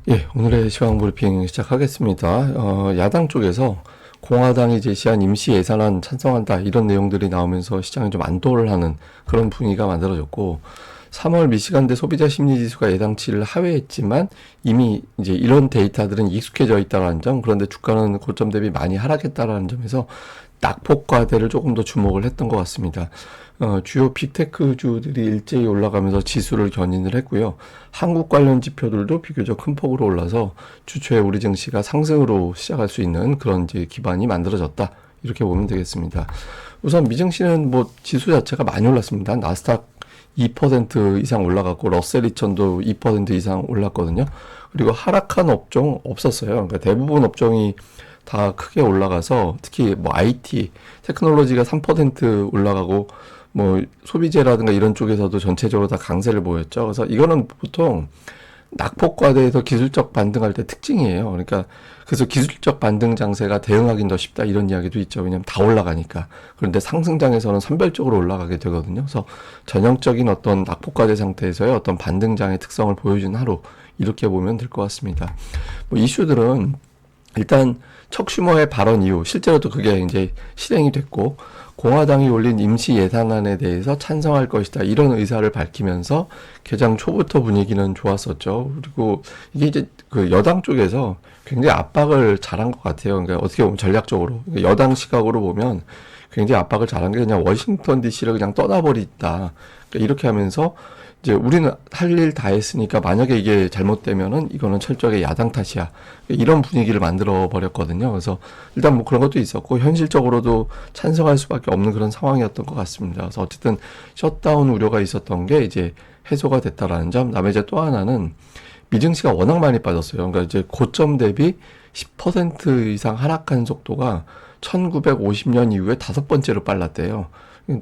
예, 오늘의 시황 브리핑 시작하겠습니다. 야당 쪽에서 공화당이 제시한 임시 예산안 찬성한다 이런 내용들이 나오면서 시장이 좀 안도를 하는 그런 분위기가 만들어졌고 3월 미시간대 소비자 심리지수가 예상치를 하회했지만 이미 이제 이런 데이터들은 익숙해져 있다는 점, 그런데 주가는 고점 대비 많이 하락했다라는 점에서 낙폭 과대를 조금 더 주목을 했던 것 같습니다. 주요 빅테크주들이 일제히 올라가면서 지수를 견인을 했고요. 한국 관련 지표들도 비교적 큰 폭으로 올라서 주초에 우리 증시가 상승으로 시작할 수 있는 그런 이제 기반이 만들어졌다. 이렇게 보면 되겠습니다. 우선 미증시는 뭐 지수 자체가 많이 올랐습니다. 나스닥 2% 이상 올라갔고 러셀 2000도 2% 이상 올랐거든요. 그리고 하락한 업종 없었어요. 그러니까 대부분 업종이 다 크게 올라가서 특히 뭐 IT, 테크놀로지가 3% 올라가고 뭐 소비재라든가 이런 쪽에서도 전체적으로 다 강세를 보였죠. 그래서 이거는 보통 낙폭과대에서 기술적 반등할 때 특징이에요. 그러니까 그래서 기술적 반등 장세가 대응하기는 더 쉽다 이런 이야기도 있죠. 왜냐하면 다 올라가니까. 그런데 상승장에서는 선별적으로 올라가게 되거든요. 그래서 전형적인 어떤 낙폭과대 상태에서의 어떤 반등장의 특성을 보여준 하루 이렇게 보면 될 것 같습니다. 뭐 이슈들은 일단 척슈머의 발언 이후 실제로도 그게 이제 실행이 됐고 공화당이 올린 임시 예산안에 대해서 찬성할 것이다 이런 의사를 밝히면서 개장 초부터 분위기는 좋았었죠. 그리고 이게 이제 그 여당 쪽에서 굉장히 압박을 잘한 것 같아요. 그러니까 어떻게 보면 전략적으로 그러니까 여당 시각으로 보면 굉장히 압박을 잘한 게 그냥 워싱턴 DC를 그냥 떠나버리다. 그러니까 이렇게 하면서 이제 우리는 할 일 다 했으니까 만약에 이게 잘못되면은 이거는 철저하게 야당 탓이야. 이런 분위기를 만들어 버렸거든요. 그래서 일단 뭐 그런 것도 있었고 현실적으로도 찬성할 수밖에 없는 그런 상황이었던 것 같습니다. 그래서 어쨌든 셧다운 우려가 있었던 게 이제 해소가 됐다라는 점. 다음에 이제 또 하나는 미증시가 워낙 많이 빠졌어요. 그러니까 이제 고점 대비 10% 이상 하락한 속도가 1950년 이후에 다섯 번째로 빨랐대요.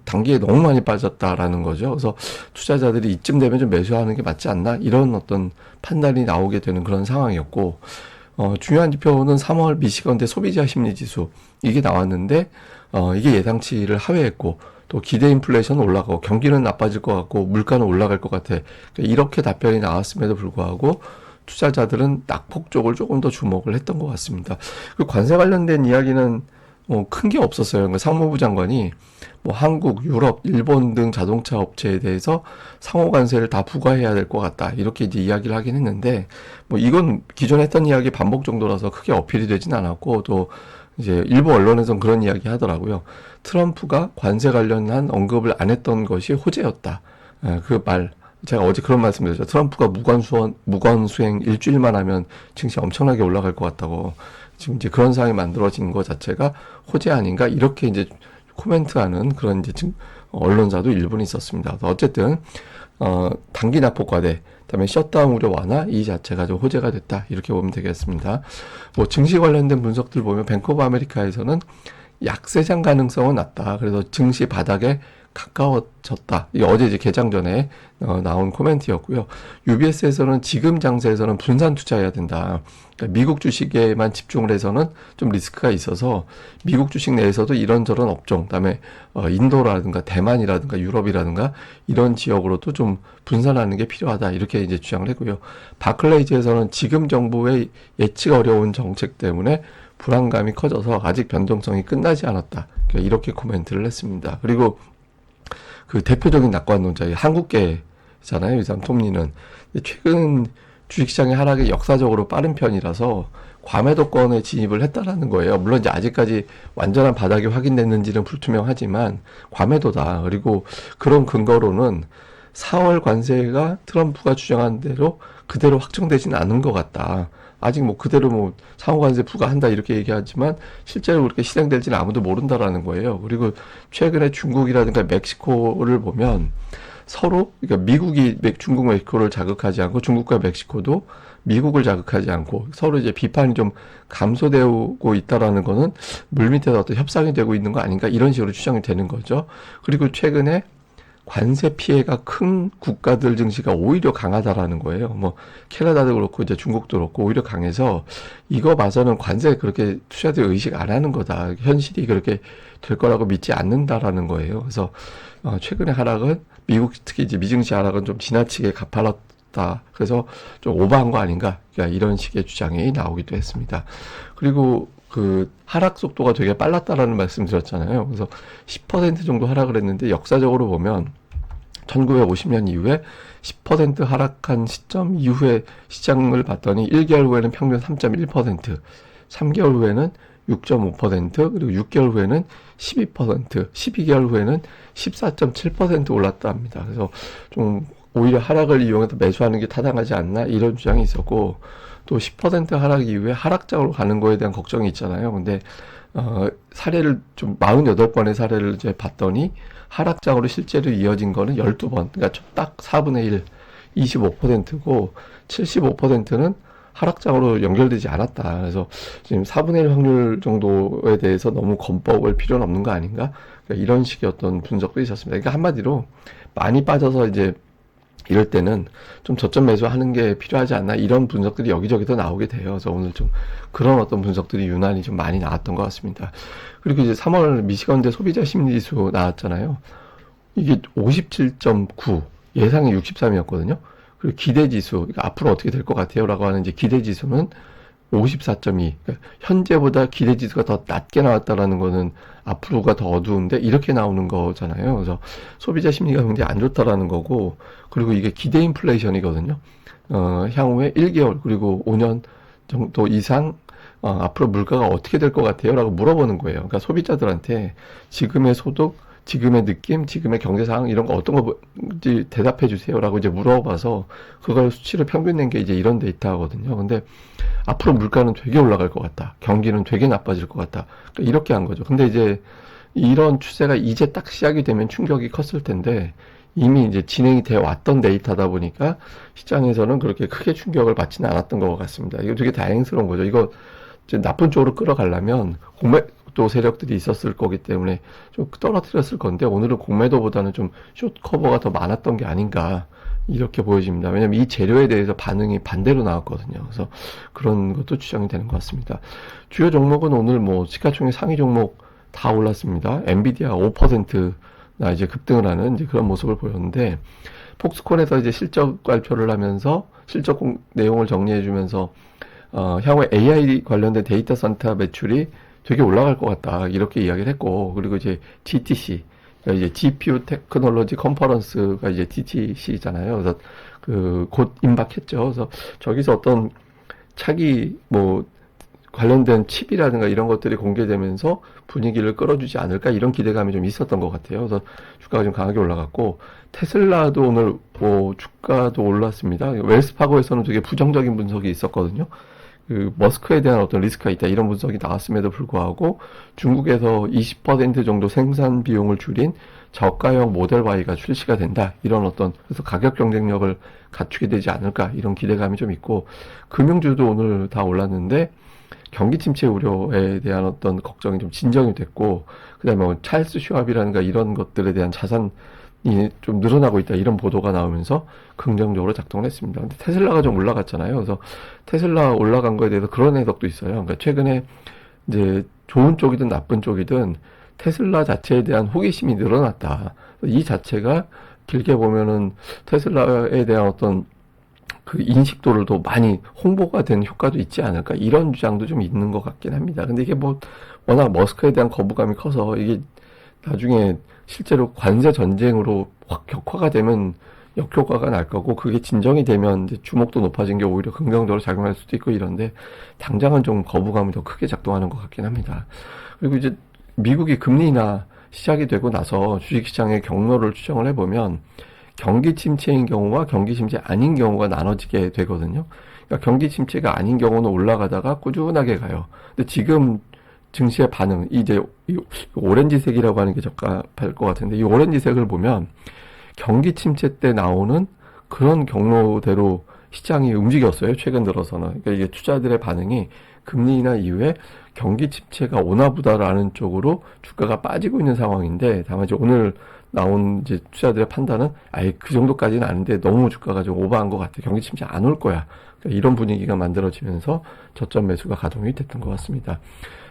단기에 너무 많이 빠졌다라는 거죠. 그래서 투자자들이 이쯤 되면 좀 매수하는 게 맞지 않나? 이런 어떤 판단이 나오게 되는 그런 상황이었고, 중요한 지표는 3월 미시건대 소비자 심리지수. 이게 나왔는데, 이게 예상치를 하회했고, 또 기대 인플레이션 올라가고, 경기는 나빠질 것 같고, 물가는 올라갈 것 같아. 이렇게 답변이 나왔음에도 불구하고, 투자자들은 낙폭 쪽을 조금 더 주목을 했던 것 같습니다. 그 관세 관련된 이야기는 큰 게 없었어요. 그러니까 상무부 장관이 뭐 한국, 유럽, 일본 등 자동차 업체에 대해서 상호 관세를 다 부과해야 될 것 같다. 이렇게 이제 이야기를 하긴 했는데 뭐 이건 기존에 했던 이야기 반복 정도라서 크게 어필이 되진 않았고 또 이제 일부 언론에선 그런 이야기 하더라고요. 트럼프가 관세 관련한 언급을 안 했던 것이 호재였다. 그 말. 제가 어제 그런 말씀드렸죠. 트럼프가 무관 수행 일주일만 하면 증시 엄청나게 올라갈 것 같다고. 지금 이제 그런 상황이 만들어진 것 자체가 호재 아닌가 이렇게 이제 코멘트하는 그런 이제 언론사도 일본에 있었습니다. 어쨌든 단기 낙폭 과대, 그다음에 셧다운 우려 완화 이 자체가 좀 호재가 됐다 이렇게 보면 되겠습니다. 뭐 증시 관련된 분석들 보면 뱅크 오브 아메리카에서는 약세장 가능성은 낮다. 그래서 증시 바닥에 가까워졌다. 이게 어제 이제 개장 전에 나온 코멘트였고요. UBS에서는 지금 장세에서는 분산 투자해야 된다. 그러니까 미국 주식에만 집중을 해서는 좀 리스크가 있어서 미국 주식 내에서도 이런저런 업종, 그다음에 인도라든가 대만이라든가 유럽이라든가 이런 지역으로도 좀 분산하는 게 필요하다. 이렇게 이제 주장을 했고요. 바클레이즈에서는 지금 정부의 예측 어려운 정책 때문에 불안감이 커져서 아직 변동성이 끝나지 않았다. 그러니까 이렇게 코멘트를 했습니다. 그리고 그 대표적인 낙관론자 한국계잖아요. 이 사람 톱니는 최근 주식시장의 하락이 역사적으로 빠른 편이라서 과매도권에 진입을 했다라는 거예요. 물론 이제 아직까지 완전한 바닥이 확인됐는지는 불투명하지만 과매도다. 그리고 그런 근거로는 4월 관세가 트럼프가 주장한 대로 그대로 확정되지는 않은 것 같다. 아직 뭐 그대로 뭐 상호관세 부과한다 이렇게 얘기하지만 실제로 그렇게 실행될지는 아무도 모른다라는 거예요. 그리고 최근에 중국이라든가 멕시코를 보면 서로 그러니까 미국이 중국 멕시코를 자극하지 않고 중국과 멕시코도 미국을 자극하지 않고 서로 이제 비판이 좀 감소되고 있다라는 거는 물밑에서 어떤 협상이 되고 있는 거 아닌가 이런 식으로 추정이 되는 거죠. 그리고 최근에 관세 피해가 큰 국가들 증시가 오히려 강하다라는 거예요. 뭐 캐나다도 그렇고 이제 중국도 그렇고 오히려 강해서 이거 봐서는 관세 그렇게 투자들 의식 안 하는 거다. 현실이 그렇게 될 거라고 믿지 않는다라는 거예요. 그래서 최근의 하락은 미국 특히 이제 미증시 하락은 좀 지나치게 가파랐 같다. 그래서 좀 오버한 거 아닌가? 그러니까 이런 식의 주장이 나오기도 했습니다. 그리고 그 하락 속도가 되게 빨랐다라는 말씀 드렸잖아요. 그래서 10% 정도 하락을 했는데 역사적으로 보면 1950년 이후에 10% 하락한 시점 이후에 시장을 봤더니 1개월 후에는 평균 3.1%, 3개월 후에는 6.5%, 그리고 6개월 후에는 12%, 12개월 후에는 14.7% 올랐다 합니다. 그래서 좀 오히려 하락을 이용해서 매수하는 게 타당하지 않나 이런 주장이 있었고, 또 10% 하락 이후에 하락장으로 가는 거에 대한 걱정이 있잖아요. 근데 사례를 좀 48번의 사례를 이제 봤더니 하락장으로 실제로 이어진 거는 12번. 그러니까 딱 4분의 1, 25%고 75%는 하락장으로 연결되지 않았다. 그래서 지금 4분의 1 확률 정도에 대해서 너무 겁먹을 필요는 없는 거 아닌가? 그러니까 이런 식의 어떤 분석도 있었습니다. 그러니까 한마디로 많이 빠져서 이제 이럴 때는 좀 저점 매수하는 게 필요하지 않나 이런 분석들이 여기저기서 나오게 돼요. 그래서 오늘 좀 그런 어떤 분석들이 유난히 좀 많이 나왔던 것 같습니다. 그리고 이제 3월 미시건대 소비자 심리지수 나왔잖아요. 이게 57.9, 예상이 63이었거든요. 그리고 기대지수, 그러니까 앞으로 어떻게 될 것 같아요? 라고 하는 이제 기대지수는 54.2. 그러니까 현재보다 기대지수가 더 낮게 나왔다라는 거는 앞으로가 더 어두운데 이렇게 나오는 거잖아요. 그래서 소비자 심리가 굉장히 안 좋다라는 거고, 그리고 이게 기대 인플레이션이거든요. 향후에 1개월 그리고 5년 정도 이상 앞으로 물가가 어떻게 될 것 같아요? 라고 물어보는 거예요. 그러니까 소비자들한테 지금의 소득, 지금의 느낌, 지금의 경제 상황 이런 거 어떤 거지 대답해 주세요라고 이제 물어봐서 그걸 수치를 평균 낸 게 이제 이런 데이터거든요. 근데 앞으로 물가는 되게 올라갈 것 같다. 경기는 되게 나빠질 것 같다. 그러니까 이렇게 한 거죠. 근데 이제 이런 추세가 이제 딱 시작이 되면 충격이 컸을 텐데 이미 이제 진행이 되어 왔던 데이터다 보니까 시장에서는 그렇게 크게 충격을 받지는 않았던 것 같습니다. 이거 되게 다행스러운 거죠. 이거 이제 나쁜 쪽으로 끌어가려면 공매도 세력들이 있었을 거기 때문에 좀 떨어뜨렸을 건데 오늘은 공매도보다는 좀 숏 커버가 더 많았던 게 아닌가 이렇게 보여집니다. 왜냐면 이 재료에 대해서 반응이 반대로 나왔거든요. 그래서 그런 것도 추정이 되는 것 같습니다. 주요 종목은 오늘 뭐 시가총액 상위 종목 다 올랐습니다. 엔비디아 5%나 이제 급등을 하는 이제 그런 모습을 보였는데 폭스콘에서 이제 실적 발표를 하면서 실적 내용을 정리해주면서 향후에 AI 관련된 데이터 센터 매출이 되게 올라갈 것 같다. 이렇게 이야기를 했고, 그리고 이제 GTC, 그러니까 이제 GPU 테크놀로지 컨퍼런스가 이제 GTC잖아요. 그래서 곧 임박했죠. 그래서 저기서 어떤 차기 뭐 관련된 칩이라든가 이런 것들이 공개되면서 분위기를 끌어주지 않을까 이런 기대감이 좀 있었던 것 같아요. 그래서 주가가 좀 강하게 올라갔고 테슬라도 오늘 뭐 주가도 올랐습니다. 웰스파고에서는 되게 부정적인 분석이 있었거든요. 그 머스크에 대한 어떤 리스크가 있다 이런 분석이 나왔음에도 불구하고 중국에서 20% 정도 생산 비용을 줄인 저가형 모델 Y가 출시가 된다 이런 어떤 그래서 가격 경쟁력을 갖추게 되지 않을까 이런 기대감이 좀 있고 금융주도 오늘 다 올랐는데 경기 침체 우려에 대한 어떤 걱정이 좀 진정이 됐고 그다음에 뭐 찰스 슈왑이라든가 이런 것들에 대한 자산이 좀 늘어나고 있다 이런 보도가 나오면서 긍정적으로 작동을 했습니다. 근데 테슬라가 좀 올라갔잖아요. 그래서 테슬라 올라간 거에 대해서 그런 해석도 있어요. 그러니까 최근에 이제 좋은 쪽이든 나쁜 쪽이든 테슬라 자체에 대한 호기심이 늘어났다. 이 자체가 길게 보면은 테슬라에 대한 어떤 그 인식도를 더 많이 홍보가 된 효과도 있지 않을까 이런 주장도 좀 있는 것 같긴 합니다. 근데 이게 뭐 워낙 머스크에 대한 거부감이 커서 이게 나중에 실제로 관세 전쟁으로 확 격화가 되면 역효과가 날 거고 그게 진정이 되면 이제 주목도 높아진 게 오히려 긍정적으로 작용할 수도 있고 이런데 당장은 좀 거부감이 더 크게 작동하는 것 같긴 합니다. 그리고 이제 미국이 금리 인하 시작이 되고 나서 주식시장의 경로를 추정을 해보면 경기 침체인 경우와 경기 침체 아닌 경우가 나눠지게 되거든요. 그러니까 경기 침체가 아닌 경우는 올라가다가 꾸준하게 가요. 근데 지금 증시의 반응, 이제 이 오렌지색이라고 하는 게 적합할 것 같은데 이 오렌지색을 보면 경기 침체 때 나오는 그런 경로대로 시장이 움직였어요. 최근 들어서는. 그러니까 이게 투자들의 반응이 금리 인하 이후에 경기 침체가 오나 보다라는 쪽으로 주가가 빠지고 있는 상황인데 다만 이제 오늘 나온 이제 투자들의 판단은 아예 그 정도까지는 아닌데 너무 주가가 좀 오버한 것 같아. 경기 침체 안 올 거야. 그러니까 이런 분위기가 만들어지면서 저점 매수가 가동이 됐던 것 같습니다.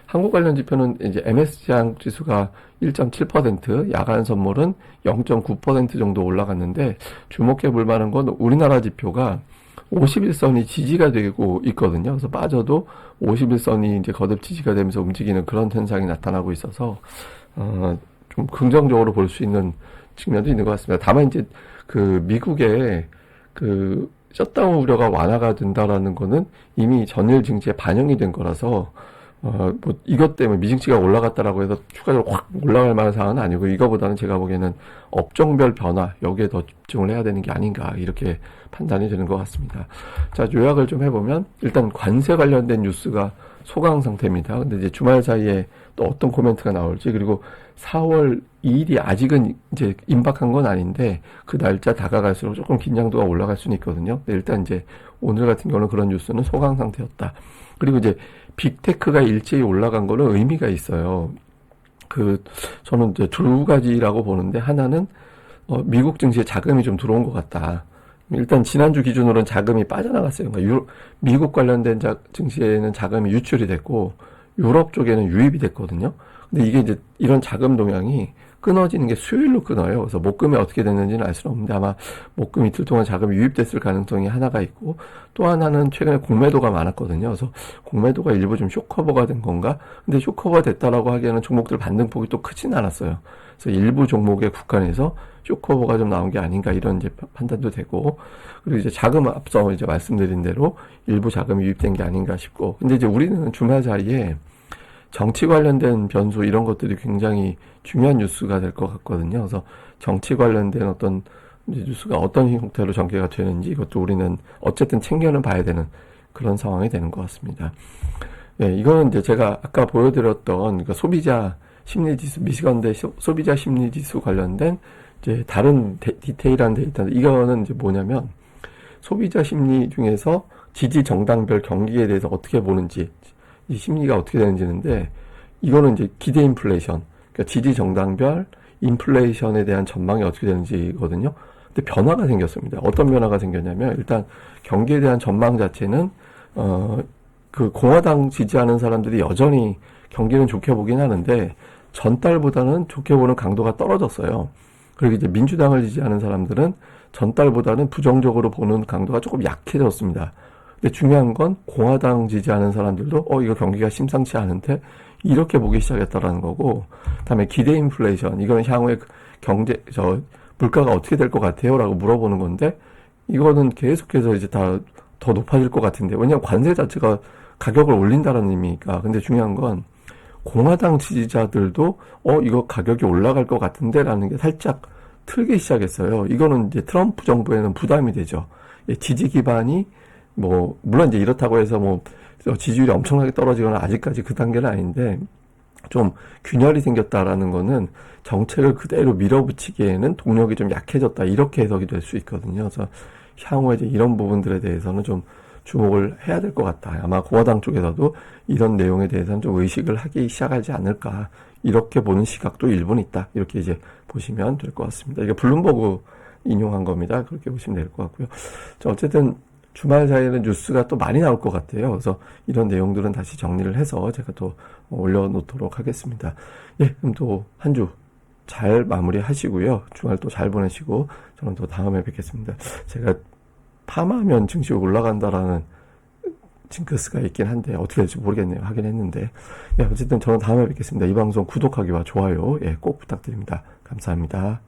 한국 관련 지표는 이제 MSCI 지수가 1.7%, 야간 선물은 0.9% 정도 올라갔는데 주목해 볼 만한 건 우리나라 지표가 51선이 지지가 되고 있거든요. 그래서 빠져도 51선이 이제 거듭 지지가 되면서 움직이는 그런 현상이 나타나고 있어서 좀 긍정적으로 볼 수 있는 측면도 있는 것 같습니다. 다만 이제 그 미국의 그 셧다운 우려가 완화가 된다라는 거는 이미 전일 증시에 반영이 된 거라서 뭐 이것 때문에 미증시가 올라갔다라고 해서 추가적으로 확 올라갈 만한 상황은 아니고 이거보다는 제가 보기에는 업종별 변화 여기에 더 집중을 해야 되는 게 아닌가 이렇게 판단이 되는 것 같습니다. 자, 요약을 좀 해보면 일단 관세 관련된 뉴스가 소강 상태입니다. 근데 이제 주말 사이에 또 어떤 코멘트가 나올지 그리고 4월 2일이 아직은 이제 임박한 건 아닌데 그 날짜 다가갈수록 조금 긴장도가 올라갈 수는 있거든요. 근데 일단 이제 오늘 같은 경우는 그런 뉴스는 소강 상태였다. 그리고 이제 빅테크가 일제히 올라간 거는 의미가 있어요. 저는 이제 두 가지라고 보는데 하나는 미국 증시에 자금이 좀 들어온 것 같다. 일단 지난주 기준으로는 자금이 빠져나갔어요. 그러니까 미국 관련된 증시에는 자금이 유출이 됐고 유럽 쪽에는 유입이 됐거든요. 근데 이게 이제 이런 자금 동향이 끊어지는 게 수요일로 끊어요. 그래서 목금이 어떻게 됐는지는 알 수는 없는데 아마 목금 이틀 동안 자금이 유입됐을 가능성이 하나가 있고 또 하나는 최근에 공매도가 많았거든요. 그래서 공매도가 일부 좀 쇼커버가 된 건가? 근데 쇼커버가 됐다라고 하기에는 종목들 반등폭이 또 크진 않았어요. 그래서 일부 종목에 국한해서 쇼커버가 좀 나온 게 아닌가 이런 이제 판단도 되고 그리고 이제 자금 앞서 이제 말씀드린 대로 일부 자금이 유입된 게 아닌가 싶고 근데 이제 우리는 주말 사이에 정치 관련된 변수 이런 것들이 굉장히 중요한 뉴스가 될 것 같거든요. 그래서 정치 관련된 어떤 뉴스가 어떤 형태로 전개가 되는지 이것도 우리는 어쨌든 챙겨는 봐야 되는 그런 상황이 되는 것 같습니다. 예, 이거는 이제 제가 아까 보여드렸던 그 소비자 심리지수, 미시건대 소비자 심리지수 관련된 이제 다른 디테일한 데이터인데 이거는 이제 뭐냐면 소비자 심리 중에서 지지 정당별 경기에 대해서 어떻게 보는지 이 심리가 어떻게 되는지인데 이거는 이제 기대 인플레이션 그러니까 지지 정당별 인플레이션에 대한 전망이 어떻게 되는지거든요. 근데 변화가 생겼습니다. 어떤 변화가 생겼냐면 일단 경기에 대한 전망 자체는 그 공화당 지지하는 사람들이 여전히 경기는 좋게 보긴 하는데 전달보다는 좋게 보는 강도가 떨어졌어요. 그리고 이제 민주당을 지지하는 사람들은 전달보다는 부정적으로 보는 강도가 조금 약해졌습니다. 근데 중요한 건 공화당 지지하는 사람들도 이거 경기가 심상치 않은데 이렇게 보기 시작했다라는 거고 그다음에 기대 인플레이션 이거는 향후에 물가가 어떻게 될 것 같아요? 라고 물어보는 건데 이거는 계속해서 이제 더 높아질 것 같은데 왜냐하면 관세 자체가 가격을 올린다는 의미니까 근데 중요한 건 공화당 지지자들도 이거 가격이 올라갈 것 같은데 라는 게 살짝 틀기 시작했어요. 이거는 이제 트럼프 정부에는 부담이 되죠. 지지 기반이 물론 이제 이렇다고 해서 지지율이 엄청나게 떨어지거나 아직까지 그 단계는 아닌데 좀 균열이 생겼다라는 거는 정책을 그대로 밀어붙이기에는 동력이 좀 약해졌다 이렇게 해석이 될 수 있거든요. 그래서 향후에 이제 이런 부분들에 대해서는 좀 주목을 해야 될 것 같다. 아마 공화당 쪽에서도 이런 내용에 대해서는 좀 의식을 하기 시작하지 않을까 이렇게 보는 시각도 일부는 있다. 이렇게 이제 보시면 될 것 같습니다. 이게 블룸버그 인용한 겁니다. 그렇게 보시면 될 것 같고요. 자, 어쨌든 주말 사이에는 뉴스가 또 많이 나올 것 같아요. 그래서 이런 내용들은 다시 정리를 해서 제가 또 올려놓도록 하겠습니다. 예, 그럼 또 한 주 잘 마무리 하시고요. 주말 또 잘 보내시고 저는 또 다음에 뵙겠습니다. 제가 파마하면 증시 올라간다라는 징크스가 있긴 한데 어떻게 될지 모르겠네요. 하긴 했는데. 예, 어쨌든 저는 다음에 뵙겠습니다. 이 방송 구독하기와 좋아요 꼭 부탁드립니다. 감사합니다.